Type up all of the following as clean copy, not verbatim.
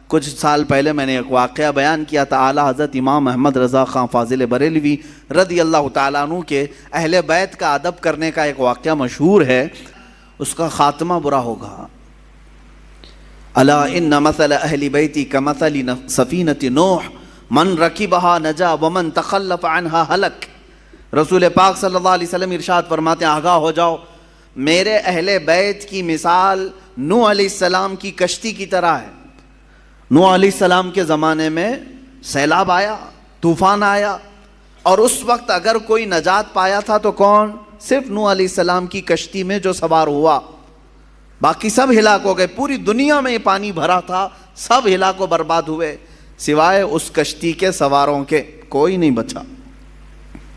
کچھ سال پہلے میں نے ایک واقعہ بیان کیا تھا، اعلیٰ حضرت امام احمد رضا خان فاضل بریلوی رضی اللہ تعالیٰ عنہ کے اہل بیت کا ادب کرنے کا ایک واقعہ مشہور ہے، اس کا خاتمہ برا ہوگا۔ الا ان مثل اہل بیتی کمثل سفینۃ نوح من رکبها نجا ومن تخلف عنها ہلک۔ رسول پاک صلی اللہ علیہ وسلم ارشاد فرماتے ہیں آگاہ ہو جاؤ، میرے اہل بیت کی مثال نوح علیہ السلام کی کشتی کی طرح ہے۔ نوح علیہ السلام کے زمانے میں سیلاب آیا، طوفان آیا، اور اس وقت اگر کوئی نجات پایا تھا تو کون؟ صرف نوح علیہ السلام کی کشتی میں جو سوار ہوا، باقی سب ہلاک ہو گئے۔ پوری دنیا میں یہ پانی بھرا تھا، سب ہلاک و برباد ہوئے، سوائے اس کشتی کے سواروں کے کوئی نہیں بچا۔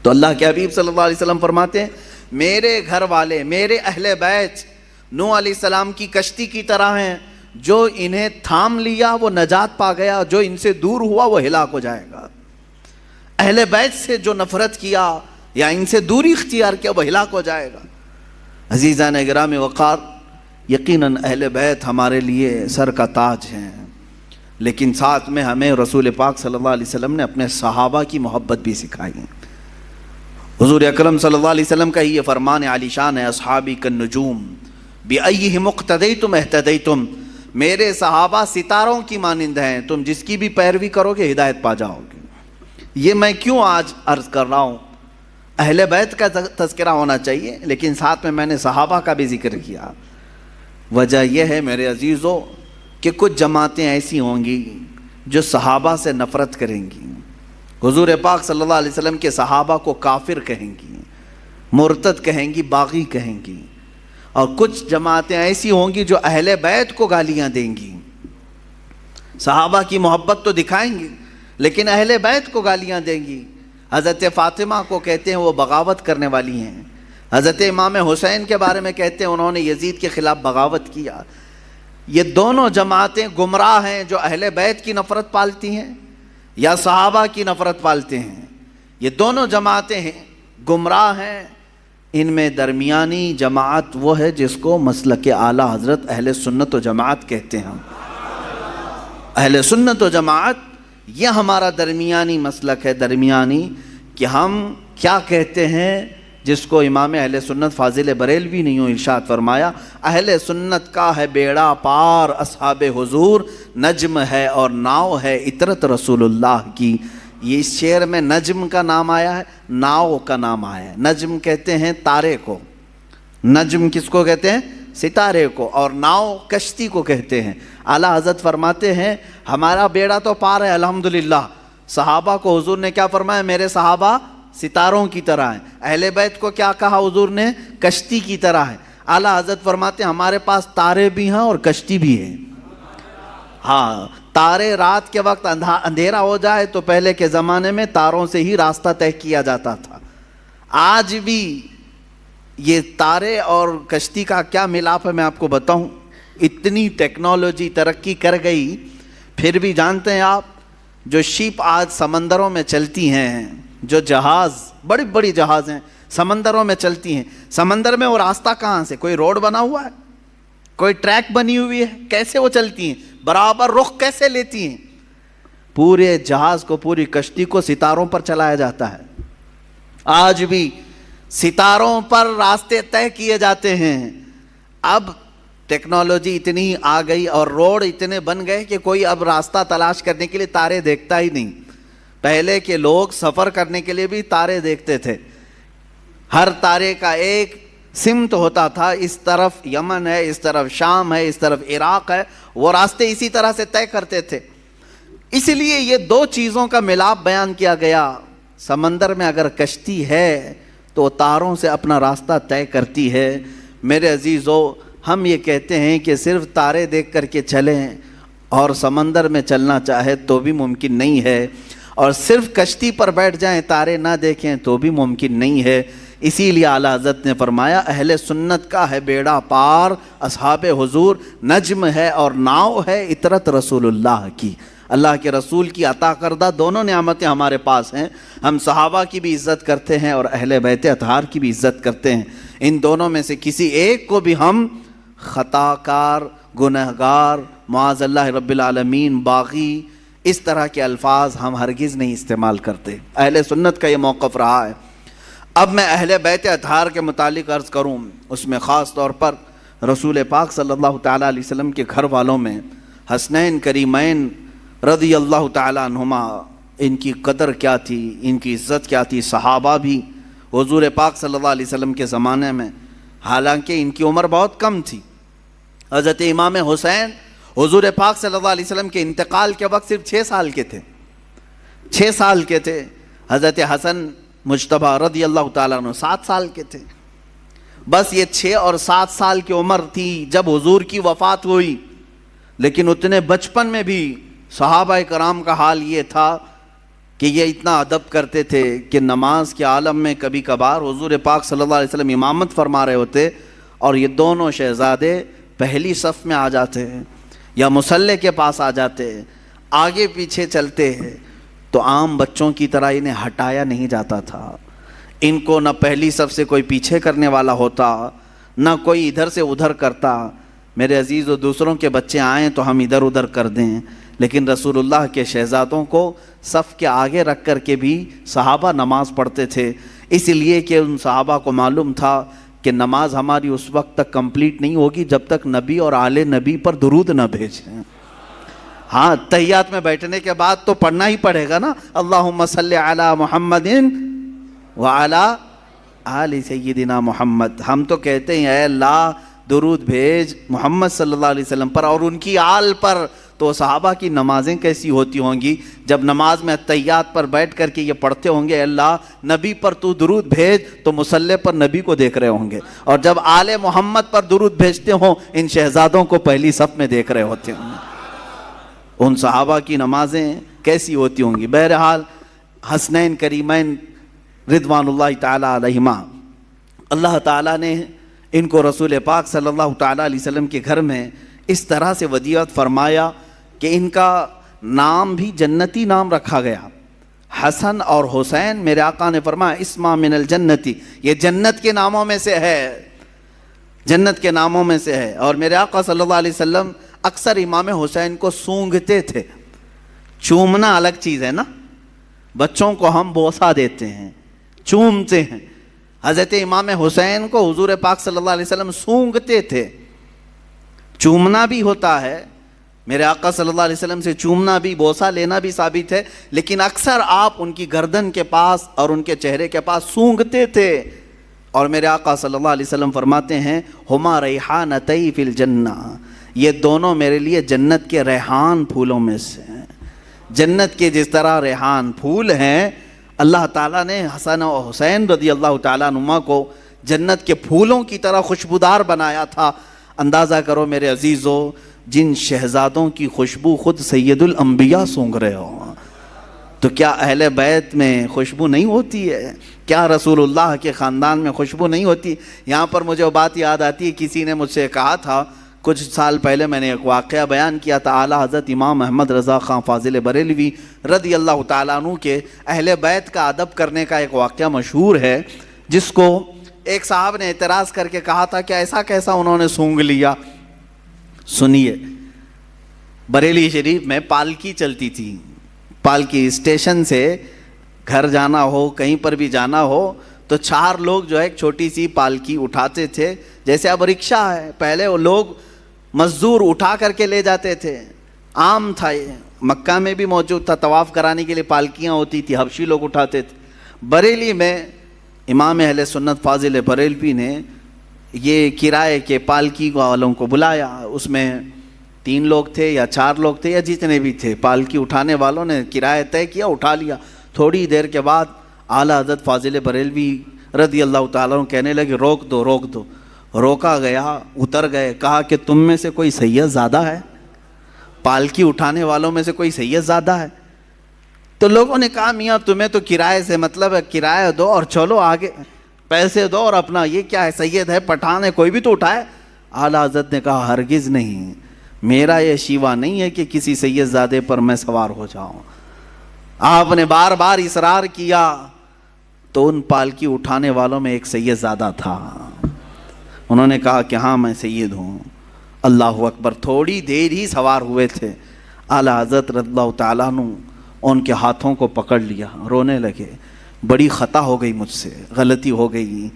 تو اللہ کے حبیب صلی اللہ علیہ وسلم فرماتے ہیں میرے گھر والے، میرے اہل بیت نوح علیہ السلام کی کشتی کی طرح ہیں، جو انہیں تھام لیا وہ نجات پا گیا، جو ان سے دور ہوا وہ ہلاک ہو جائے گا۔ اہل بیت سے جو نفرت کیا یا ان سے دوری اختیار کیا وہ ہلاک ہو جائے گا۔ عزیزان گرامی وقار، یقیناً اہل بیت ہمارے لیے سر کا تاج ہیں، لیکن ساتھ میں ہمیں رسول پاک صلی اللہ علیہ وسلم نے اپنے صحابہ کی محبت بھی سکھائی ہے۔ حضور اکرم صلی اللہ علیہ وسلم کا یہ فرمان عالی شان ہے، اصحابی کالنجوم بأیہم اقتدیتم اہتدیتم، میرے صحابہ ستاروں کی مانند ہیں، تم جس کی بھی پیروی کرو گے ہدایت پا جاؤ گے۔ یہ میں کیوں آج عرض کر رہا ہوں؟ اہل بیت کا تذکرہ ہونا چاہیے، لیکن ساتھ میں نے صحابہ کا بھی ذکر کیا۔ وجہ یہ ہے میرے عزیزو کہ کچھ جماعتیں ایسی ہوں گی جو صحابہ سے نفرت کریں گی، حضور پاک صلی اللہ علیہ وسلم کے صحابہ کو کافر کہیں گی، مرتد کہیں گی، باغی کہیں گی، اور کچھ جماعتیں ایسی ہوں گی جو اہل بیت کو گالیاں دیں گی۔ صحابہ کی محبت تو دکھائیں گی لیکن اہل بیت کو گالیاں دیں گی۔ حضرت فاطمہ کو کہتے ہیں وہ بغاوت کرنے والی ہیں، حضرت امام حسین کے بارے میں کہتے ہیں انہوں نے یزید کے خلاف بغاوت کیا۔ یہ دونوں جماعتیں گمراہ ہیں، جو اہل بیت کی نفرت پالتی ہیں یا صحابہ کی نفرت پالتے ہیں، یہ دونوں جماعتیں ہیں، گمراہ ہیں۔ ان میں درمیانی جماعت وہ ہے جس کو مسلک اعلیٰ حضرت اہل سنت و جماعت کہتے ہیں۔ اہل سنت و جماعت یہ ہمارا درمیانی مسلک ہے، درمیانی، کہ ہم کیا کہتے ہیں جس کو امام اہل سنت فاضل بریلوی نے یوں ارشاد فرمایا، اہل سنت کا ہے بیڑا پار اصحاب حضور، نجم ہے اور ناؤ ہے عطرت رسول اللہ کی۔ یہ اس شعر میں نجم کا نام آیا ہے، ناؤ کا نام آیا ہے۔ نجم کہتے ہیں تارے کو، نجم کس کو کہتے ہیں؟ ستارے کو، اور ناؤ کشتی کو کہتے ہیں۔ اعلیٰ حضرت فرماتے ہیں ہمارا بیڑا تو پار ہے الحمدللہ۔ صحابہ کو حضور نے کیا فرمایا؟ میرے صحابہ ستاروں کی طرح ہیں۔ اہل بیت کو کیا کہا حضور نے؟ کشتی کی طرح ہے۔ اعلیٰ حضرت فرماتے ہیں ہمارے پاس تارے بھی ہیں اور کشتی بھی ہے۔ ہاں، تارے رات کے وقت اندھیرا ہو جائے تو پہلے کے زمانے میں تاروں سے ہی راستہ طے کیا جاتا تھا۔ آج بھی یہ تارے اور کشتی کا کیا ملاپ ہے میں آپ کو بتاؤں۔ اتنی ٹیکنالوجی ترقی کر گئی، پھر بھی جانتے ہیں آپ جو شپ آج سمندروں میں چلتی ہیں، جو جہاز، بڑی بڑی جہاز ہیں سمندروں میں چلتی ہیں، سمندر میں وہ راستہ کہاں سے؟ کوئی روڈ بنا ہوا ہے؟ کوئی ٹریک بنی ہوئی ہے؟ کیسے وہ چلتی ہیں؟ برابر رخ کیسے لیتی ہیں؟ پورے جہاز کو، پوری کشتی کو ستاروں پر چلایا جاتا ہے۔ آج بھی ستاروں پر راستے طے کیے جاتے ہیں۔ اب ٹیکنالوجی اتنی آ گئی اور روڈ اتنے بن گئے کہ کوئی اب راستہ تلاش کرنے کے لیے تارے دیکھتا ہی نہیں۔ پہلے کے لوگ سفر کرنے کے لیے بھی تارے دیکھتے تھے، ہر تارے کا ایک سمت ہوتا تھا، اس طرف یمن ہے، اس طرف شام ہے، اس طرف عراق ہے، وہ راستے اسی طرح سے طے کرتے تھے۔ اس لیے یہ دو چیزوں کا ملاپ بیان کیا گیا۔ سمندر میں اگر کشتی ہے تو تاروں سے اپنا راستہ طے کرتی ہے۔ میرے عزیزو، ہم یہ کہتے ہیں کہ صرف تارے دیکھ کر کے چلیں اور سمندر میں چلنا چاہے تو بھی ممکن نہیں ہے، اور صرف کشتی پر بیٹھ جائیں تارے نہ دیکھیں تو بھی ممکن نہیں ہے۔ اسی لیے اعلیٰ حضرت نے فرمایا اہل سنت کا ہے بیڑا پار اصحاب حضور، نجم ہے اور ناؤ ہے عطرت رسول اللہ کی۔ اللہ کے رسول کی عطا کردہ دونوں نعمتیں ہمارے پاس ہیں۔ ہم صحابہ کی بھی عزت کرتے ہیں اور اہل بیت اطہار کی بھی عزت کرتے ہیں۔ ان دونوں میں سے کسی ایک کو بھی ہم خطا کار، گنہگار، معاذ اللہ رب العالمین، باغی، اس طرح کے الفاظ ہم ہرگز نہیں استعمال کرتے۔ اہل سنت کا یہ موقف رہا ہے۔ اب میں اہل بیت اطہار کے متعلق عرض کروں، اس میں خاص طور پر رسول پاک صلی اللہ تعالیٰ علیہ وسلم کے گھر والوں میں حسنین کریمین رضی اللہ تعالیٰ عنہما، ان کی قدر کیا تھی، ان کی عزت کیا تھی۔ صحابہ بھی حضور پاک صلی اللہ علیہ وسلم کے زمانے میں، حالانکہ ان کی عمر بہت کم تھی، حضرت امام حسین حضور پاک صلی اللہ علیہ وسلم کے انتقال کے وقت صرف 6 سال کے تھے، 6 سال کے تھے۔ حضرت حسن مجتبیٰ رضی اللہ تعالیٰ عنہ 7 سال کے تھے۔ بس یہ 6 اور 7 سال کی عمر تھی جب حضور کی وفات ہوئی، لیکن اتنے بچپن میں بھی صحابہ کرام کا حال یہ تھا کہ یہ اتنا ادب کرتے تھے کہ نماز کے عالم میں کبھی کبھار حضور پاک صلی اللہ علیہ وسلم امامت فرما رہے ہوتے اور یہ دونوں شہزادے پہلی صف میں آ جاتے ہیں یا مصلی کے پاس آ جاتے، آگے پیچھے چلتے ہیں، تو عام بچوں کی طرح انہیں ہٹایا نہیں جاتا تھا۔ ان کو نہ پہلی صف سے کوئی پیچھے کرنے والا ہوتا، نہ کوئی ادھر سے ادھر کرتا۔ میرے عزیز و دوسروں کے بچے آئیں تو ہم ادھر ادھر کر دیں، لیکن رسول اللہ کے شہزادوں کو صف کے آگے رکھ کر کے بھی صحابہ نماز پڑھتے تھے، اس لیے کہ ان صحابہ کو معلوم تھا کہ نماز ہماری اس وقت تک کمپلیٹ نہیں ہوگی جب تک نبی اور آل نبی پر درود نہ بھیجیں۔ ہاں، تحیات میں بیٹھنے کے بعد تو پڑھنا ہی پڑے گا نا، اللہم صلی علی محمد وعلی آل سیدنا محمد۔ ہم تو کہتے ہیں اے اللہ درود بھیج محمد صلی اللہ علیہ وسلم پر اور ان کی آل پر۔ تو صحابہ کی نمازیں کیسی ہوتی ہوں گی جب نماز میں تحیات پر بیٹھ کر کے یہ پڑھتے ہوں گے اللہ نبی پر تو درود بھیج، تو مصلی پر نبی کو دیکھ رہے ہوں گے، اور جب آل محمد پر درود بھیجتے ہوں ان شہزادوں کو پہلی صف میں دیکھ رہے ہوتے ہوں گے۔ ان صحابہ کی نمازیں کیسی ہوتی ہوں گی۔ بہرحال حسنین کریمین رضوان اللہ تعالیٰ علیہما، اللہ تعالیٰ نے ان کو رسول پاک صلی اللہ تعالیٰ علیہ وسلم کے گھر میں اس طرح سے ودیعت فرمایا کہ ان کا نام بھی جنتی نام رکھا گیا۔ حسن اور حسین میرے آقا نے فرمایا اسما من الجنتی، یہ جنت کے ناموں میں سے ہے، جنت کے ناموں میں سے ہے۔ اور میرے آقا صلی اللہ علیہ وسلم اکثر امام حسین کو سونگھتے تھے۔ چومنا الگ چیز ہے نا، بچوں کو ہم بوسہ دیتے ہیں، چومتے ہیں، حضرت امام حسین کو حضور پاک صلی اللہ علیہ وسلم سونگھتے تھے۔ چومنا بھی ہوتا ہے، میرے آقا صلی اللہ علیہ وسلم سے چومنا بھی، بوسہ لینا بھی ثابت ہے، لیکن اکثر آپ ان کی گردن کے پاس اور ان کے چہرے کے پاس سونگھتے تھے۔ اور میرے آقا صلی اللہ علیہ وسلم فرماتے ہیں ہما ریحانتی فی الجنہ، یہ دونوں میرے لیے جنت کے ریحان پھولوں میں سے ہیں۔ جنت کے جس طرح ریحان پھول ہیں، اللہ تعالیٰ نے حسن و حسین رضی اللہ تعالیٰ عنہما کو جنت کے پھولوں کی طرح خوشبودار بنایا تھا۔ اندازہ کرو میرے عزیزو، جن شہزادوں کی خوشبو خود سید الانبیاء سونگھ رہے ہو، تو کیا اہل بیت میں خوشبو نہیں ہوتی ہے؟ کیا رسول اللہ کے خاندان میں خوشبو نہیں ہوتی؟ یہاں پر مجھے وہ بات یاد آتی ہے، کسی نے مجھ سے کہا تھا کچھ سال پہلے، میں نے ایک واقعہ بیان کیا تھا، اعلیٰ حضرت امام احمد رضا خان فاضل بریلوی رضی اللہ تعالیٰ عنہ کے اہل بیت کا ادب کرنے کا ایک واقعہ مشہور ہے، جس کو ایک صاحب نے اعتراض کر کے کہا تھا کہ ایسا کیسا انہوں نے سونگ لیا۔ سنیے، بریلی شریف میں پالکی چلتی تھی، پالکی اسٹیشن سے گھر جانا ہو، کہیں پر بھی جانا ہو تو 4 لوگ جو ہے ایک چھوٹی سی پالکی اٹھاتے تھے، جیسے اب رکشہ ہے، پہلے وہ لوگ مزدور اٹھا کر کے لے جاتے تھے، عام تھا، یہ مکہ میں بھی موجود تھا، طواف کرانے کے لیے پالکیاں ہوتی تھی، حبشی لوگ اٹھاتے تھے۔ بریلی میں امام اہل سنت فاضل بریلوی نے یہ کرائے کے پالکی والوں کو بلایا، اس میں 3 لوگ تھے یا 4 لوگ تھے یا جتنے بھی تھے، پالکی اٹھانے والوں نے کرایہ طے کیا، اٹھا لیا۔ تھوڑی دیر کے بعد اعلیٰ حضرت فاضل بریلوی رضی اللہ تعالیٰ عنہ کہنے لگے روک دو روک دو۔ روکا گیا، اتر گئے، کہا کہ تم میں سے کوئی سید زادہ ہے؟ پالکی اٹھانے والوں میں سے کوئی سید زادہ ہے؟ تو لوگوں نے کہا میاں تمہیں تو کرائے سے مطلب ہے، کرایہ دو اور چلو آگے، پیسے دو اور اپنا، یہ کیا ہے، سید ہے، پٹھان ہے، کوئی بھی تو اٹھائے۔ اعلیٰ حضرت نے کہا ہرگز نہیں، میرا یہ شیوا نہیں ہے کہ کسی سید زادے پر میں سوار ہو جاؤں۔ آپ نے بار بار اصرار کیا تو ان پالکی اٹھانے والوں میں ایک سید زادہ تھا، انہوں نے کہا کہ ہاں میں سید ہوں۔ اللہ اکبر، تھوڑی دیر ہی سوار ہوئے تھے، اعلیٰ حضرت رضی اللہ تعالیٰ عنہ ان کے ہاتھوں کو پکڑ لیا، رونے لگے، بڑی خطا ہو گئی مجھ سے، غلطی ہو گئی،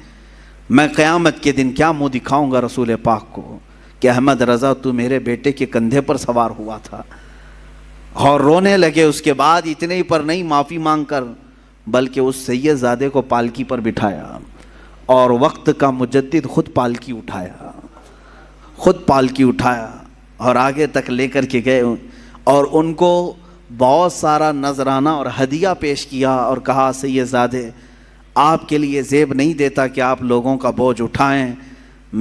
میں قیامت کے دن کیا منہ دکھاؤں گا رسول پاک کو کہ احمد رضا تو میرے بیٹے کے کندھے پر سوار ہوا تھا۔ اور رونے لگے۔ اس کے بعد اتنے ہی پر نہیں معافی مانگ کر، بلکہ اس سید زادے کو پالکی پر بٹھایا اور وقت کا مجدد خود پالکی اٹھایا، خود پالکی اٹھایا اور آگے تک لے کر کے گئے اور ان کو بہت سارا نذرانہ اور ہدیہ پیش کیا اور کہا سید زادے آپ کے لیے زیب نہیں دیتا کہ آپ لوگوں کا بوجھ اٹھائیں،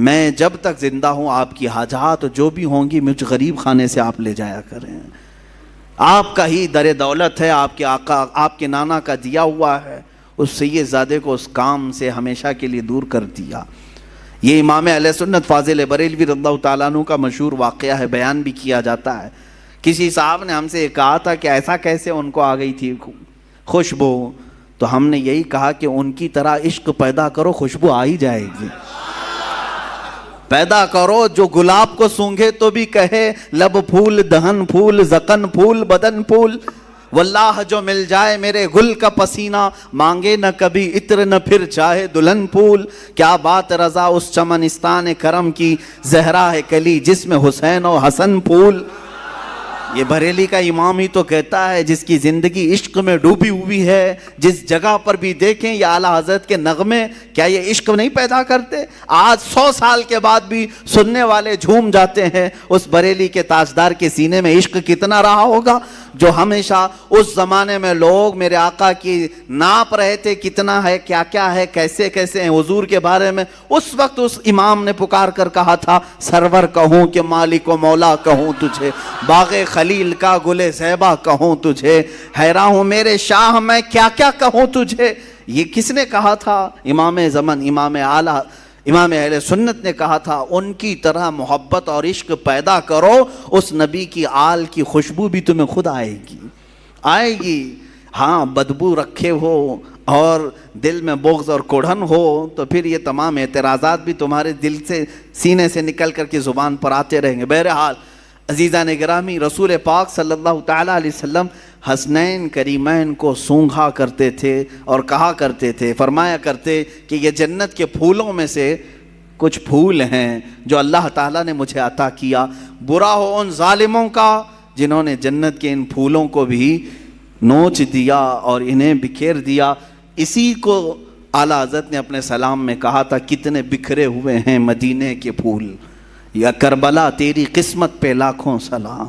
میں جب تک زندہ ہوں آپ کی حاجات جو بھی ہوں گی مجھ غریب خانے سے آپ لے جایا کریں، آپ کا ہی در دولت ہے، آپ کے آقا آپ کے نانا کا دیا ہوا ہے۔ اس سید زادے کو اس کام سے ہمیشہ کے لیے دور کر دیا۔ یہ امام اہل سنت فاضل بریلوی رضی اللہ تعالیٰ عنہ کا مشہور واقعہ ہے، بیان بھی کیا جاتا ہے۔ کسی صاحب نے ہم سے کہا تھا کہ ایسا کیسے ان کو آ گئی تھی خوشبو، تو ہم نے یہی کہا کہ ان کی طرح عشق پیدا کرو، خوشبو آ ہی جائے گی۔ پیدا کرو جو گلاب کو سونگھے تو بھی کہے لب پھول دہن پھول زکن پھول بدن پھول، واللہ جو مل جائے میرے گل کا پسینہ، مانگے نہ کبھی عطر نہ پھر چاہے دلہن پھول۔ کیا بات رضا اس چمنستان کرم کی، زہرا ہے کلی جس میں حسین و حسن پھول۔ یہ بریلی کا امام ہی تو کہتا ہے جس کی زندگی عشق میں ڈوبی ہوئی ہے، جس جگہ پر بھی دیکھیں یہ اعلیٰ حضرت کے نغمے کیا یہ عشق نہیں پیدا کرتے؟ آج 100 سال کے بعد بھی سننے والے جھوم جاتے ہیں۔ اس بریلی کے تاجدار کے سینے میں عشق کتنا رہا ہوگا، جو ہمیشہ اس زمانے میں لوگ میرے آقا کی ناپ رہے تھے کتنا ہے، کیا کیا ہے، کیسے کیسے ہیں حضور کے بارے میں۔ اس وقت اس امام نے پکار کر کہا تھا سرور کہوں کہ مالک و مولا کہوں تجھے، باغ خلیل کا گل زیبا کہوں تجھے، حیران ہوں میرے شاہ میں کیا کیا کہوں تجھے۔ یہ کس نے کہا تھا؟ امام زمن، امام اعلیٰ، امام اہل سنت نے کہا تھا ان کی طرح محبت اور عشق پیدا کرو، اس نبی کی آل کی خوشبو بھی تمہیں خود آئے گی۔ ہاں بدبو رکھے ہو اور دل میں بغض اور کوڑھن ہو تو پھر یہ تمام اعتراضات بھی تمہارے دل سے سینے سے نکل کر کے زبان پر آتے رہیں گے۔ بہرحال عزیزان گرامی، رسول پاک صلی اللہ تعالیٰ علیہ وسلم حسنین کریمین کو سونگھا کرتے تھے اور کہا کرتے تھے، فرمایا کرتے کہ یہ جنت کے پھولوں میں سے کچھ پھول ہیں جو اللہ تعالیٰ نے مجھے عطا کیا، برا ہو ان ظالموں کا جنہوں نے جنت کے ان پھولوں کو بھی نوچ دیا اور انہیں بکھیر دیا۔ اسی کو اعلیٰ حضرت نے اپنے سلام میں کہا تھا کتنے بکھرے ہوئے ہیں مدینے کے پھول، یا کربلا تیری قسمت پہ لاکھوں سلام۔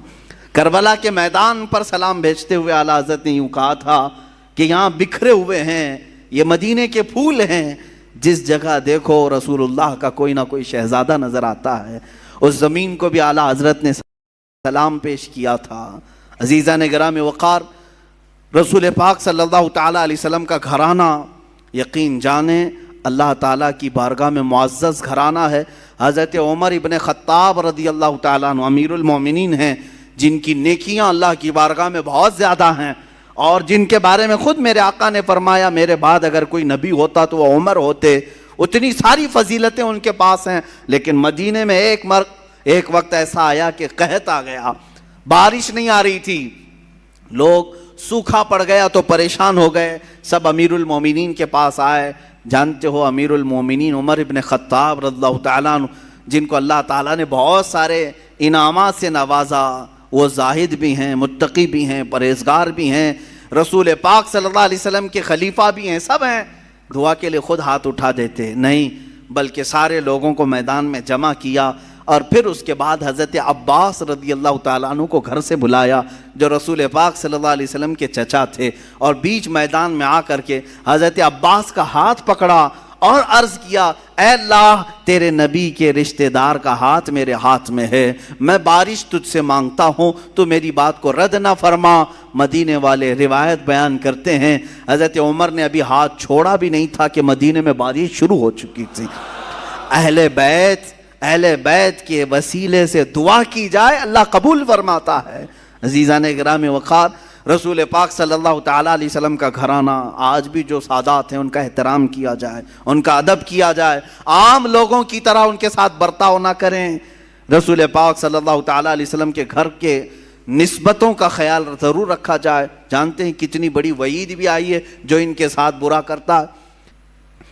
کربلا کے میدان پر سلام بھیجتے ہوئے اعلیٰ حضرت نے یوں کہا تھا کہ یہاں بکھرے ہوئے ہیں، یہ مدینے کے پھول ہیں، جس جگہ دیکھو رسول اللہ کا کوئی نہ کوئی شہزادہ نظر آتا ہے۔ اس زمین کو بھی اعلیٰ حضرت نے سلام پیش کیا تھا۔ عزیزان گرامی وقار، رسول پاک صلی اللہ تعالیٰ علیہ وسلم کا گھرانہ یقین جانیں اللہ تعالیٰ کی بارگاہ میں معزز گھرانہ ہے۔ حضرت عمر ابن خطاب رضی اللہ تعالیٰ عنہ امیر المومنین ہیں، جن کی نیکیاں اللہ کی بارگاہ میں بہت زیادہ ہیں اور جن کے بارے میں خود میرے آقا نے فرمایا میرے بعد اگر کوئی نبی ہوتا تو وہ عمر ہوتے، اتنی ساری فضیلتیں ان کے پاس ہیں۔ لیکن مدینے میں ایک وقت ایسا آیا کہ قحط آ گیا، بارش نہیں آ رہی تھی، لوگ سوکھا پڑ گیا تو پریشان ہو گئے، سب امیر المومنین کے پاس آئے۔ جانتے ہو امیر المومنین عمر ابن خطاب رضی اللہ تعالیٰ عنہ، جن کو اللہ تعالیٰ نے بہت سارے انعامات سے نوازا، وہ زاہد بھی ہیں، متقی بھی ہیں، پرہیزگار بھی ہیں، رسول پاک صلی اللہ علیہ وسلم کے خلیفہ بھی ہیں، سب ہیں۔ دعا کے لیے خود ہاتھ اٹھا دیتے نہیں، بلکہ سارے لوگوں کو میدان میں جمع کیا اور پھر اس کے بعد حضرت عباس رضی اللہ تعالیٰ عنہ کو گھر سے بلایا جو رسول پاک صلی اللہ علیہ وسلم کے چچا تھے، اور بیچ میدان میں آ کر کے حضرت عباس کا ہاتھ پکڑا اور عرض کیا اے اللہ تیرے نبی کے رشتہ دار کا ہاتھ میرے ہاتھ میں ہے، میں بارش تجھ سے مانگتا ہوں تو میری بات کو رد نہ فرما۔ مدینے والے روایت بیان کرتے ہیں حضرت عمر نے ابھی ہاتھ چھوڑا بھی نہیں تھا کہ مدینے میں بارش شروع ہو چکی تھی۔ اہل بیت کے وسیلے سے دعا کی جائے اللہ قبول فرماتا ہے۔ عزیزان گرامی وقار، رسول پاک صلی اللہ تعالیٰ علیہ وسلم کا گھرانہ آج بھی جو سادات ہیں ان کا احترام کیا جائے، ان کا ادب کیا جائے، عام لوگوں کی طرح ان کے ساتھ برتاؤ نہ کریں۔ رسول پاک صلی اللہ تعالیٰ علیہ وسلم کے گھر کے نسبتوں کا خیال ضرور رکھا جائے. جانتے ہیں کتنی بڑی وعید بھی آئی ہے جو ان کے ساتھ برا کرتا ہے.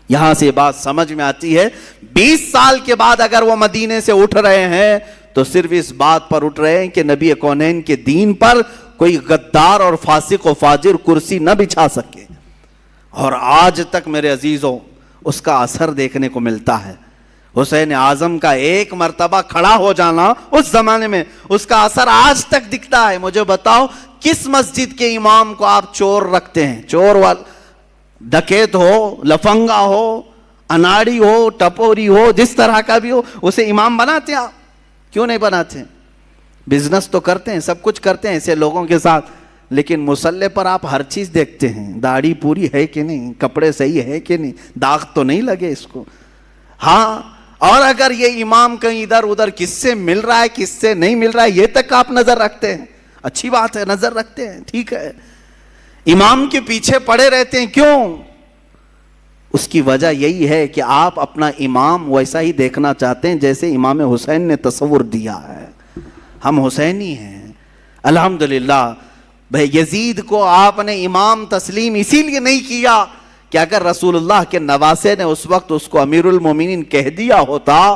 یہاں سے بات سمجھ میں آتی ہے 20 سال کے بعد اگر وہ مدینے سے اٹھ رہے ہیں تو صرف اس بات پر اٹھ رہے ہیں کہ نبی کونین کے دین پر کوئی غدار اور فاسق و فاجر کرسی نہ بچھا سکے. اور آج تک میرے عزیزوں اس کا اثر دیکھنے کو ملتا ہے. حسین اعظم کا ایک مرتبہ کھڑا ہو جانا اس زمانے میں اس کا اثر آج تک دکھتا ہے. مجھے بتاؤ کس مسجد کے امام کو آپ چور رکھتے ہیں؟ چور ڈکیت ہو، لفنگا ہو، اناڑی ہو، ٹپوری ہو، جس طرح کا بھی ہو، اسے امام بناتے ہیں آپ؟ کیوں نہیں بناتے؟ بزنس تو کرتے ہیں، سب کچھ کرتے ہیں ایسے لوگوں کے ساتھ، لیکن مصلی پر آپ ہر چیز دیکھتے ہیں. داڑھی پوری ہے کہ نہیں، کپڑے صحیح ہے کہ نہیں، داغ تو نہیں لگے اس کو. ہاں، اور اگر یہ امام کہیں ادھر ادھر کس سے مل رہا ہے کس سے نہیں مل رہا ہے یہ تک آپ نظر رکھتے ہیں. اچھی بات ہے، نظر رکھتے ہیں، ٹھیک ہے. امام کے پیچھے پڑے رہتے ہیں، کیوں؟ اس کی وجہ یہی ہے کہ آپ اپنا امام ویسا ہی دیکھنا چاہتے ہیں جیسے امام حسین نے تصور دیا ہے. ہم حسینی ہیں الحمدللہ. بھائی یزید کو آپ نے امام تسلیم اسی لیے نہیں کیا کہ اگر رسول اللہ کے نواسے نے اس وقت اس کو امیر المومنین کہہ دیا ہوتا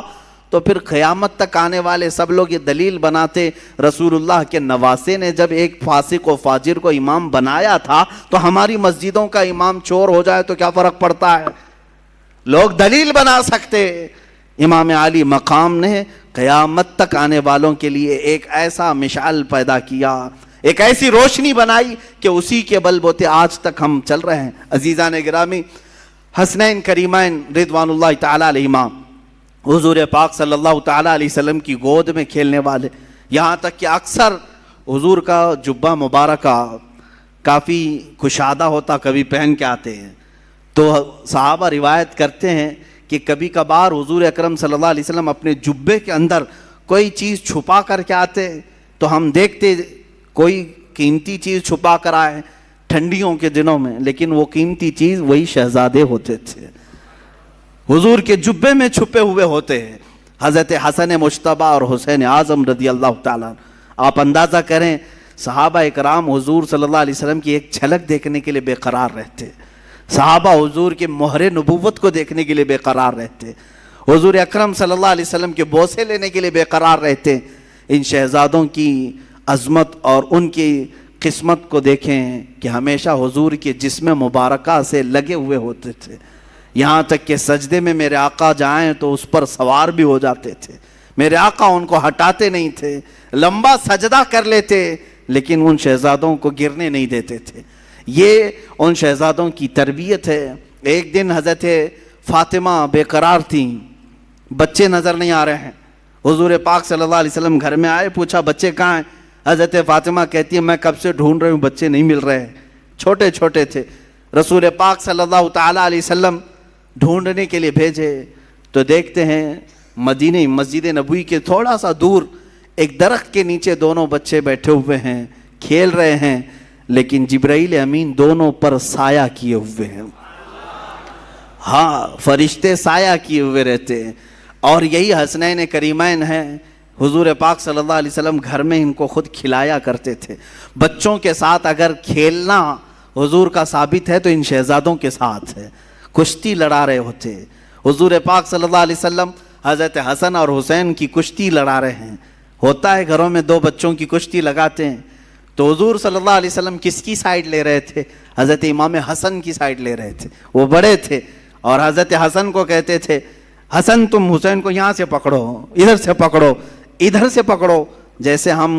تو پھر قیامت تک آنے والے سب لوگ یہ دلیل بناتے رسول اللہ کے نواسے نے جب ایک فاسق و فاجر کو امام بنایا تھا تو ہماری مسجدوں کا امام چور ہو جائے تو کیا فرق پڑتا ہے؟ لوگ دلیل بنا سکتے. امام علی مقام نے قیامت تک آنے والوں کے لیے ایک ایسا مشعل پیدا کیا، ایک ایسی روشنی بنائی کہ اسی کے بل بوتے آج تک ہم چل رہے ہیں. عزیزان گرامی، حسنین کریمین رضوان اللہ تعالی علیہما حضور پاک صلی اللہ تعالی علیہ وسلم کی گود میں کھیلنے والے، یہاں تک کہ اکثر حضور کا جبہ مبارکہ کافی کشادہ ہوتا، کبھی پہن کے آتے ہیں. تو صحابہ روایت کرتے ہیں کہ کبھی کبھار حضور اکرم صلی اللہ علیہ وسلم اپنے جبے کے اندر کوئی چیز چھپا کر کے آتے تو ہم دیکھتے کوئی قیمتی چیز چھپا کر آئے ٹھنڈیوں کے دنوں میں، لیکن وہ قیمتی چیز وہی شہزادے ہوتے تھے، حضور کے جبے میں چھپے ہوئے ہوتے ہیں. حضرت حسن مجتبی اور حسین اعظم رضی اللہ تعالیٰ. آپ اندازہ کریں صحابہ اکرام حضور صلی اللہ علیہ وسلم کی ایک جھلک دیکھنے کے لیے بے قرار رہتے، صحابہ حضور کے مہر نبوت کو دیکھنے کے لیے بے قرار رہتے، حضور اکرم صلی اللہ علیہ وسلم کے بوسے لینے کے لیے بے قرار رہتے. ان شہزادوں کی عظمت اور ان کی قسمت کو دیکھیں کہ ہمیشہ حضور کے جسم مبارکہ سے لگے ہوئے ہوتے تھے، یہاں تک کہ سجدے میں میرے آقا جائیں تو اس پر سوار بھی ہو جاتے تھے. میرے آقا ان کو ہٹاتے نہیں تھے، لمبا سجدہ کر لیتے لیکن ان شہزادوں کو گرنے نہیں دیتے تھے. یہ ان شہزادوں کی تربیت ہے. ایک دن حضرت فاطمہ بے قرار تھیں، بچے نظر نہیں آ رہے ہیں. حضور پاک صلی اللہ علیہ وسلم گھر میں آئے، پوچھا بچے کہاں ہیں؟ حضرت فاطمہ کہتی ہے میں کب سے ڈھونڈ رہی ہوں، بچے نہیں مل رہے، چھوٹے چھوٹے تھے. رسول پاک صلی اللہ تعالیٰ علیہ وسلم ڈھونڈنے کے لیے بھیجے تو دیکھتے ہیں مدینہ مسجد نبوی کے تھوڑا سا دور ایک درخت کے نیچے دونوں بچے بیٹھے ہوئے ہیں، کھیل رہے ہیں، لیکن جبرائیل امین دونوں پر سایہ کیے ہوئے ہیں. ہاں، فرشتے سایہ کیے ہوئے رہتے ہیں. اور یہی حسنین کریمین ہیں. حضور پاک صلی اللہ علیہ وسلم گھر میں ان کو خود کھلایا کرتے تھے. بچوں کے ساتھ اگر کھیلنا حضور کا ثابت ہے تو ان شہزادوں کے ساتھ ہے. کشتی لڑا رہے ہوتے حضور پاک صلی اللہ علیہ وسلم، حضرت حسن اور حسین کی کشتی لڑا رہے ہیں. ہوتا ہے گھروں میں دو بچوں کی کشتی لگاتے ہیں تو حضور صلی اللہ علیہ وسلم کس کی سائیڈ لے رہے تھے؟ حضرت امام حسن کی سائیڈ لے رہے تھے. وہ بڑے تھے اور حضرت حسن کو کہتے تھے حسن تم حسین کو یہاں سے پکڑو، ادھر سے پکڑو، ادھر سے پکڑو، جیسے ہم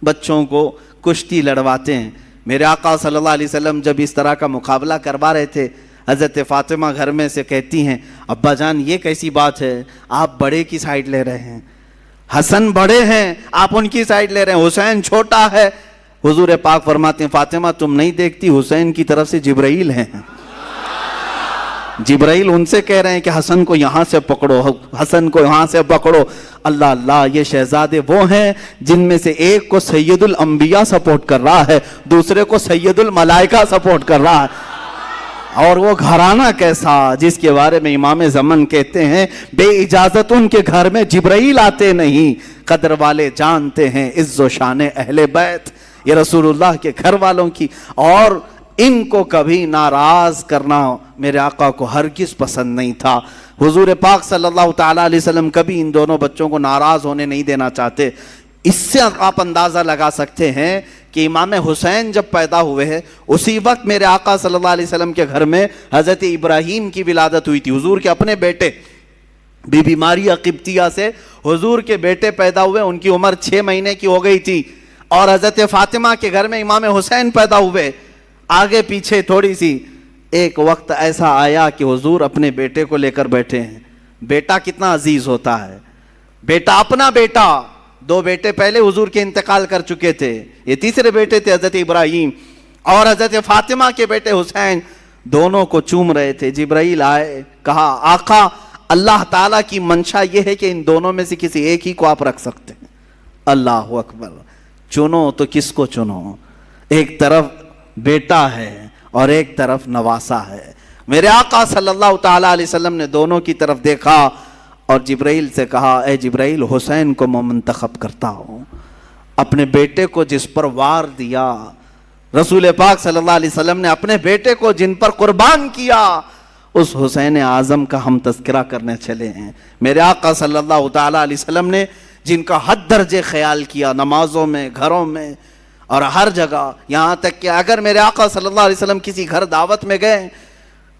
بچوں کو کشتی لڑواتے ہیں. میرے آقا صلی اللہ علیہ وسلم جب اس طرح کا مقابلہ کروا رہے تھے، حضرت فاطمہ گھر میں سے کہتی ہیں ابا جان یہ کیسی بات ہے، آپ بڑے کی سائیڈ لے رہے ہیں، حسن بڑے ہیں آپ ان کی سائیڈ لے رہے ہیں، حسین چھوٹا ہے. حضور پاک فرماتے ہیں فاطمہ تم نہیں دیکھتی حسین کی طرف سے جبرائیل ہیں، جبرائیل ان سے کہہ رہے ہیں کہ حسن کو یہاں سے پکڑو، حسن کو یہاں سے پکڑو. اللہ اللہ، یہ شہزادے وہ ہیں جن میں سے ایک کو سید الانبیاء سپورٹ کر رہا ہے، دوسرے کو سید الملائکہ سپورٹ کر رہا ہے. اور وہ گھرانہ کیسا جس کے بارے میں امام زمن کہتے ہیں بے اجازت ان کے گھر میں جبرائیل آتے نہیں، قدر والے جانتے ہیں عز و شان اہل بیت، یہ رسول اللہ کے گھر والوں کی، اور ان کو کبھی ناراض کرنا میرے آقا کو ہرگز پسند نہیں تھا۔ حضور پاک صلی اللہ تعالیٰ علیہ وسلم کبھی ان دونوں بچوں کو ناراض ہونے نہیں دینا چاہتے۔ اس سے آپ اندازہ لگا سکتے ہیں کہ امام حسین جب پیدا ہوئے ہیں اسی وقت میرے آقا صلی اللہ علیہ وسلم کے گھر میں حضرت ابراہیم کی ولادت ہوئی تھی۔ حضور کے اپنے بیٹے بی بی ماریہ قبطیہ سے حضور کے بیٹے پیدا ہوئے، ان کی عمر 6 مہینے کی ہو گئی تھی، اور حضرت فاطمہ کے گھر میں امام حسین پیدا ہوئے۔ آگے پیچھے تھوڑی سی ایک وقت ایسا آیا کہ حضور اپنے بیٹے کو لے کر بیٹھے ہیں۔ بیٹا کتنا عزیز ہوتا ہے، بیٹا اپنا بیٹا، 2 بیٹے پہلے حضور کے انتقال کر چکے تھے، یہ تیسرے بیٹے تھے حضرت ابراہیم، اور حضرت فاطمہ کے بیٹے حسین دونوں کو چوم رہے تھے۔ جبرائیل آئے، کہا آقا اللہ تعالیٰ کی منشا یہ ہے کہ ان دونوں میں سے کسی ایک ہی کو آپ رکھ سکتے ہیں۔ اللہ اکبر، چنو تو کس کو چنو؟ ایک طرف بیٹا ہے اور ایک طرف نواسا ہے۔ میرے آقا صلی اللہ تعالیٰ علیہ وسلم نے دونوں کی طرف دیکھا اور جبرائیل سے کہا اے جبرائیل، حسین کو میں منتخب کرتا ہوں، اپنے بیٹے کو جس پر وار دیا، رسول پاک صلی اللہ علیہ وسلم نے اپنے بیٹے کو جن پر قربان کیا، اس حسین اعظم کا ہم تذکرہ کرنے چلے ہیں۔ میرے آقا صلی اللہ تعالیٰ علیہ وسلم نے جن کا حد درجے خیال کیا، نمازوں میں، گھروں میں اور ہر جگہ، یہاں تک کہ اگر میرے آقا صلی اللہ علیہ وسلم کسی گھر دعوت میں گئے،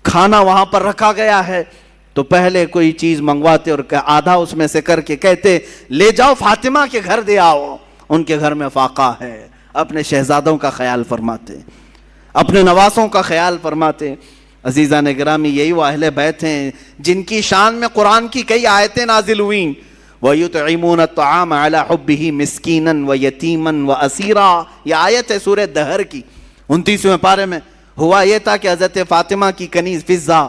کھانا وہاں پر رکھا گیا ہے تو پہلے کوئی چیز منگواتے اور آدھا اس میں سے کر کے کہتے لے جاؤ فاطمہ کے گھر دے آؤ، ان کے گھر میں فاقہ ہے۔ اپنے شہزادوں کا خیال فرماتے، اپنے نواسوں کا خیال فرماتے۔ عزیزان گرامی، یہی وہ اہل بیت ہیں جن کی شان میں قرآن کی کئی آیتیں نازل ہوئیں۔ وَيُطْعِمُونَ الطَّعَامَ عَلَى حُبِّهِ مِسْكِينًا وَيَتِيمًا وَأَسِيرًا، یہ آیت ہے سورہ دہر کی 29ویں پارے میں۔ ہوا یہ تھا کہ حضرت فاطمہ کی کنیز فضہ،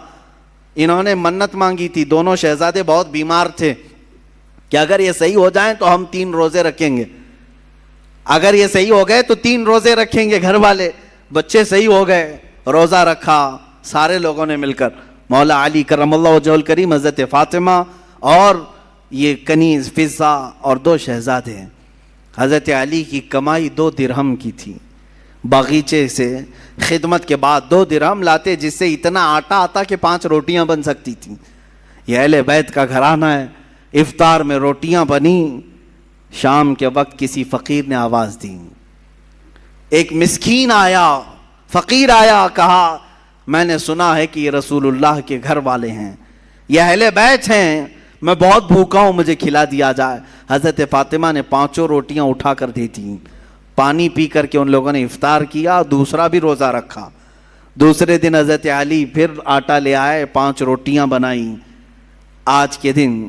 انہوں نے منت مانگی تھی، دونوں شہزادے بہت بیمار تھے کہ اگر یہ صحیح ہو جائیں تو ہم 3 روزے رکھیں گے، اگر یہ صحیح ہو گئے تو 3 روزے رکھیں گے۔ گھر والے بچے صحیح ہو گئے، روزہ رکھا سارے لوگوں نے مل کر، مولا علی کرم اللہ وجہہ الکریم، حضرت فاطمہ اور یہ کنیز فضہ اور 2 شہزادے۔ حضرت علی کی کمائی 2 درہم کی تھی، باغیچے سے خدمت کے بعد 2 درہم لاتے جس سے اتنا آٹا آتا کہ 5 روٹیاں بن سکتی تھیں۔ یہ اہل بیت کا گھرانہ ہے۔ افطار میں روٹیاں بنی، شام کے وقت کسی فقیر نے آواز دی، ایک مسکین آیا، فقیر آیا، کہا میں نے سنا ہے کہ یہ رسول اللہ کے گھر والے ہیں، یہ اہل بیت ہیں، میں بہت بھوکا ہوں، مجھے کھلا دیا جائے۔ حضرت فاطمہ نے 5 روٹیاں اٹھا کر دی تھیں، پانی پی کر کے ان لوگوں نے افطار کیا، دوسرا بھی روزہ رکھا۔ دوسرے دن حضرت علی پھر آٹا لے آئے، 5 روٹیاں بنائیں۔ آج کے دن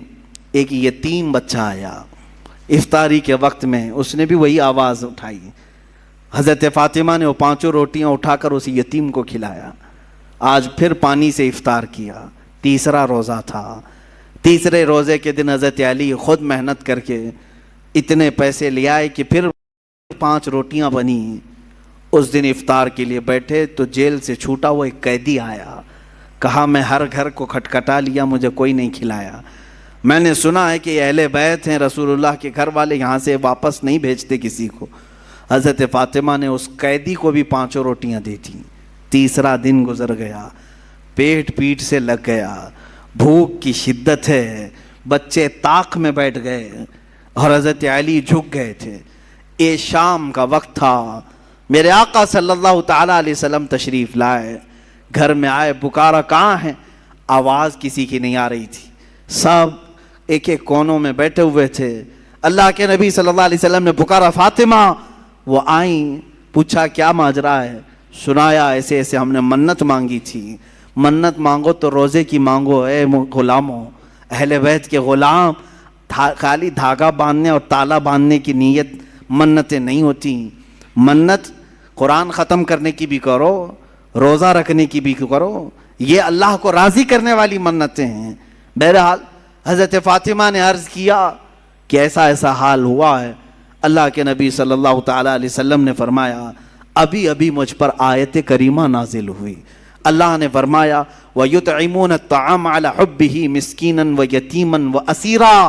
ایک یتیم بچہ آیا افطاری کے وقت میں، اس نے بھی وہی آواز اٹھائی، حضرت فاطمہ نے وہ 5 روٹیاں اٹھا کر اس یتیم کو کھلایا۔ آج پھر پانی سے افطار کیا، تیسرا روزہ تھا۔ تیسرے روزے کے دن حضرت علی خود محنت کر کے اتنے پیسے لے آئے کہ پھر 5 روٹیاں بنی۔ اس دن افطار کے لیے بیٹھے تو جیل سے چھوٹا ہوا ایک قیدی آیا، کہا میں ہر گھر کو کھٹکھٹا لیا، مجھے کوئی نہیں کھلایا، میں نے سنا ہے کہ یہ اہل بیت ہیں، رسول اللہ کے گھر والے، یہاں سے واپس نہیں بھیجتے کسی کو۔ حضرت فاطمہ نے اس قیدی کو بھی 5 روٹیاں دی تھیں۔ تیسرا دن گزر گیا، پیٹ پیٹ سے لگ گیا، بھوک کی شدت ہے، بچے طاق میں بیٹھ گئے اور حضرت علی جھک گئے تھے۔ یہ شام کا وقت تھا، میرے آقا صلی اللہ تعالیٰ علیہ وسلم تشریف لائے، گھر میں آئے، پکارا کہاں ہیں؟ آواز کسی کی نہیں آ رہی تھی، سب ایک ایک کونوں میں بیٹھے ہوئے تھے۔ اللہ کے نبی صلی اللہ علیہ وسلم نے پکارا فاطمہ، وہ آئیں، پوچھا کیا ماجرا ہے؟ سنایا ایسے ایسے ہم نے منت مانگی تھی، منت مانگو تو روزے کی مانگو اے غلاموں، اہل بیت کے غلام، خالی دھاگا باندھنے اور تالا باندھنے کی نیت منتیں نہیں ہوتی، منت قرآن ختم کرنے کی بھی کرو، روزہ رکھنے کی بھی کرو، یہ اللہ کو راضی کرنے والی منتیں ہیں۔ بہرحال حضرت فاطمہ نے عرض کیا کہ ایسا ایسا حال ہوا ہے۔ اللہ کے نبی صلی اللہ تعالیٰ علیہ وسلم نے فرمایا ابھی ابھی مجھ پر آیت کریمہ نازل ہوئی، اللہ نے فرمایا وَيُطْعِمُونَ الطَّعَامَ عَلَى حُبِّهِ مِسْكِينًا وَيَتِيمًا وَأَسِيرًا،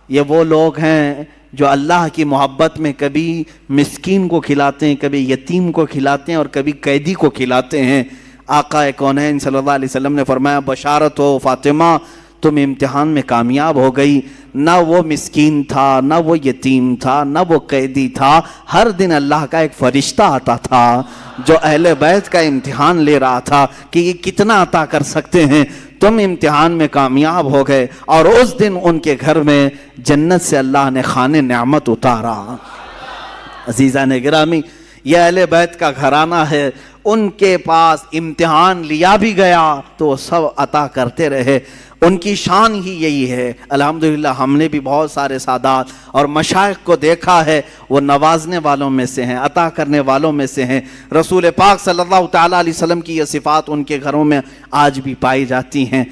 یہ وہ لوگ ہیں جو اللہ کی محبت میں کبھی مسکین کو کھلاتے ہیں، کبھی یتیم کو کھلاتے ہیں، اور کبھی قیدی کو کھلاتے ہیں۔ آقا کونین صلی اللہ علیہ وسلم نے فرمایا بشارت ہو فاطمہ، تم امتحان میں کامیاب ہو گئی، نہ وہ مسکین تھا، نہ وہ یتیم تھا، نہ وہ قیدی تھا، ہر دن اللہ کا ایک فرشتہ آتا تھا جو اہل بیت کا امتحان لے رہا تھا کہ یہ کتنا عطا کر سکتے ہیں۔ تم امتحان میں کامیاب ہو گئے، اور اس دن ان کے گھر میں جنت سے اللہ نے خوان نعمت اتارا۔ عزیزان گرامی، یہ اہل بیت کا گھرانہ ہے، ان کے پاس امتحان لیا بھی گیا تو وہ سب عطا کرتے رہے، ان کی شان ہی یہی ہے۔ الحمدللہ ہم نے بھی بہت سارے سادات اور مشائخ کو دیکھا ہے، وہ نوازنے والوں میں سے ہیں، عطا کرنے والوں میں سے ہیں۔ رسول پاک صلی اللہ تعالیٰ علیہ وسلم کی یہ صفات ان کے گھروں میں آج بھی پائی جاتی ہیں۔